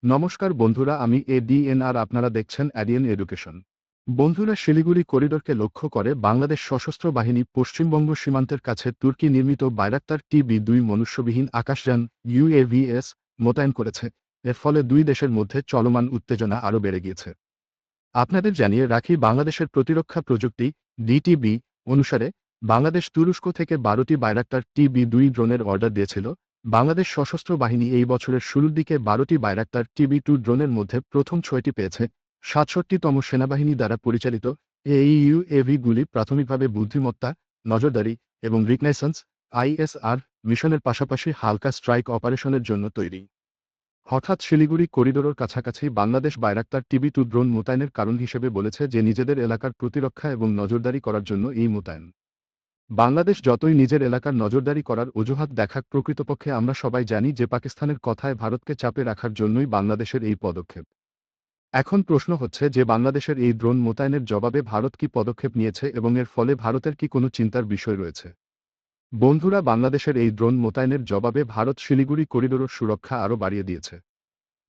নমস্কার বন্ধুরা, আমি এডিএন আর আপনারা দেখছেন এডিএন এডুকেশন। বন্ধুরা, শিলিগুড়ি করিডোরকে লক্ষ্য করে বাংলাদেশ সশস্ত্র বাহিনী পশ্চিমবঙ্গ সীমান্তের কাছে তুর্কি নির্মিত বাইরাক্তার TB2 মনুষ্যবিহীন আকাশযান UAVs মোতায়েন করেছে। এর ফলে দুই দেশের মধ্যে চলমান উত্তেজনা আরও বেড়ে গিয়েছে। আপনাদের জানিয়ে রাখি, বাংলাদেশের প্রতিরক্ষা প্রযুক্তি DTB অনুসারে বাংলাদেশ তুরস্ক থেকে 12টি বাইরাক্তার TB2 ড্রোনের অর্ডার দিয়েছিল। বাংলাদেশ সশস্ত্র বাহিনী এই বছরের শুরুর দিকে 12টি বাইরাক্তার TB2 ড্রোনের মধ্যে প্রথম 6টি পেয়েছে। 67তম সেনাবাহিনী দ্বারা পরিচালিত এই UAVগুলি প্রাথমিকভাবে বুদ্ধিমত্তা, নজরদারি এবং রিকনেসান্স ISR মিশনের পাশাপাশি হালকা স্ট্রাইক অপারেশনের জন্য তৈরি। হঠাৎ শিলিগুড়ি করিডোরের কাছাকাছি বাংলাদেশ বাইরাক্তার TB2 ড্রোন মোতায়েনের কারণ হিসেবে বলেছে যে নিজেদের এলাকার প্রতিরক্ষা এবং নজরদারি করার জন্য এই মোতায়েন। বাংলাদেশ যতই নিজের এলাকার নজরদারি করার অজুহাত দেখাক, প্রকৃতপক্ষে আমরা সবাই জানি যে পাকিস্তানের কথায় ভারতকে চাপে রাখার জন্যই বাংলাদেশের এই পদক্ষেপ। এখন প্রশ্ন হচ্ছে যে বাংলাদেশের এই ড্রোন মোতায়েনের জবাবে ভারত কি পদক্ষেপ নিয়েছে এবং এর ফলে ভারতের কি কোনো চিন্তার বিষয় রয়েছে। বন্ধুরা, বাংলাদেশের এই ড্রোন মোতায়েনের জবাবে ভারত শিলিগুড়ি করিডোরের সুরক্ষা আরও বাড়িয়ে দিয়েছে।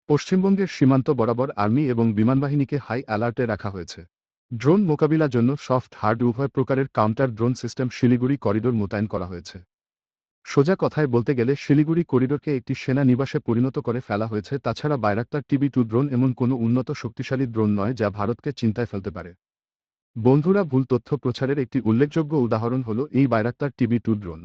পশ্চিমবঙ্গের সীমান্ত বরাবর আর্মি এবং বিমানবাহিনীকে হাই অ্যালার্টে রাখা হয়েছে। ড্রোন মোকাবিলার জন্য সফট হার্ড উভয় প্রকারের counter drone system Siliguri corridor মোতায়েন করা হয়েছে। সোজা কথায় বলতে গেলে শিলিগুড়ি করিডোরকে একটি সেনা নিবাসে পরিণত করে ফেলা হয়েছে। তাছাড়া বাইরাক্তার TB2 ড্রোন এমন কোনো উন্নত শক্তিশালী ড্রোন নয় যা ভারতকে চিন্তায় ফেলতে পারে। বন্ধুরা, ভুল তথ্য প্রচারের একটি উল্লেখযোগ্য উদাহরণ হল এই বাইরাক্তার TB2 ড্রোন।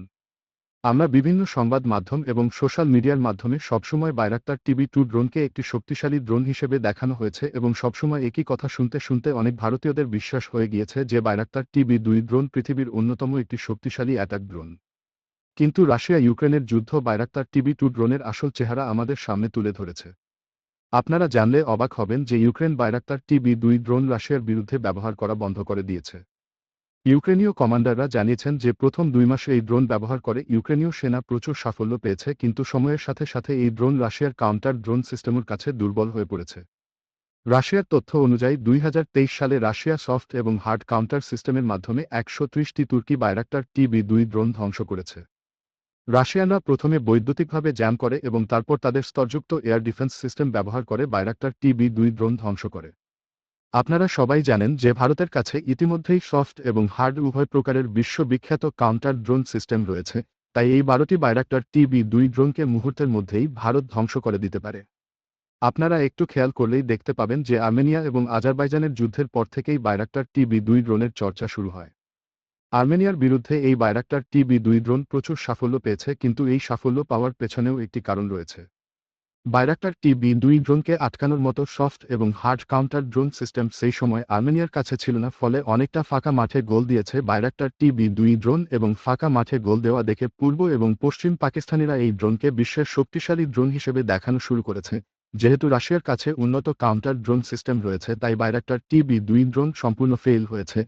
আমরা বিভিন্ন সংবাদ মাধ্যম এবং সোশ্যাল মিডিয়ার মাধ্যমে সবসময় বাইরাক্তার TB2 ড্রোনকে একটি শক্তিশালী ড্রোন হিসেবে দেখানো হয়েছে এবং সবসময় একই কথা শুনতে শুনতে অনেক ভারতীয়দের বিশ্বাস হয়ে গিয়েছে যে বাইরাক্তার TB2 ড্রোন পৃথিবীর অন্যতম একটি শক্তিশালী অ্যাটাক ড্রোন। কিন্তু রাশিয়া ইউক্রেনের যুদ্ধ বাইরাক্তার TB2 ড্রোনের আসল চেহারা আমাদের সামনে তুলে ধরেছে। আপনারা জানলে অবাক হবেন যে ইউক্রেন বাইরাক্তার TB2 ড্রোন রাশিয়ার বিরুদ্ধে ব্যবহার করা বন্ধ করে দিয়েছে। ইউক্রেনীয় কমান্ডাররা জানিয়েছেন যে প্রথম 2 মাসে এই ড্রোন ব্যবহার করে ইউক্রেনীয় সেনা প্রচুর সাফল্য পেয়েছে, কিন্তু সময়ের সাথে সাথে এই ড্রোন রাশিয়ার কাউন্টার ড্রোন সিস্টেমের কাছে দুর্বল হয়ে পড়েছে। রাশিয়ার তথ্য অনুযায়ী 2023 সালে রাশিয়া সফট এবং হার্ড কাউন্টার সিস্টেমের মাধ্যমে 130টি তুর্কি বাইরাক্টার TB2 ড্রোন ধ্বংস করেছে। রাশিয়ানরা প্রথমে বৈদ্যুতিকভাবে জ্যাম করে এবং তারপর তাদের স্তরযুক্ত এয়ার ডিফেন্স সিস্টেম ব্যবহার করে বাইরাক্টার TB2 ড্রোন ধ্বংস করে। আপনারা সবাই জানেন যে ভারতের কাছে ইতিমধ্যেই সফট এবং হার্ড উভয় প্রকারের বিশ্ববিখ্যাত কাউন্টার ড্রোন সিস্টেম রয়েছে, তাই এই 12টি বাইরাক্টার TB2 ড্রোনকে মুহূর্তের মধ্যেই ভারত ধ্বংস করে দিতে পারে। আপনারা একটু খেয়াল করলেই দেখতে পাবেন যে আর্মেনিয়া এবং আজারবাইজানের যুদ্ধের পর থেকেই বাইরাক্টার TB2 ড্রোনের চর্চা শুরু হয়। আর্মেনিয়ার বিরুদ্ধে এই বাইরাক্টার TB2 ড্রোন প্রচুর সাফল্য পেয়েছে, কিন্তু এই সাফল্য পাওয়ার পেছনেও একটি কারণ রয়েছে। বাইরাক্টার TB2 ড্রোনকে আটকানোর মতো সফট এবং হার্ড কাউন্টার ড্রোন সিস্টেম সেই সময় আর্মেনিয়ার কাছে ছিল না, ফলে অনেকটা ফাঁকা মাঠে গোল দিয়েছে বাইরাক্টার TB2 ড্রোন এবং ফাঁকা মাঠে গোল দেওয়া দেখে পূর্ব এবং পশ্চিম পাকিস্তানিরা এই ড্রোনকে বিশ্বের শক্তিশালী ড্রোন হিসেবে দেখানো শুরু করেছে। যেহেতু রাশিয়ার কাছে উন্নত কাউন্টার ড্রোন সিস্টেম রয়েছে, তাই বাইরাক্টার TB2 ড্রোন সম্পূর্ণ ফেল হয়েছে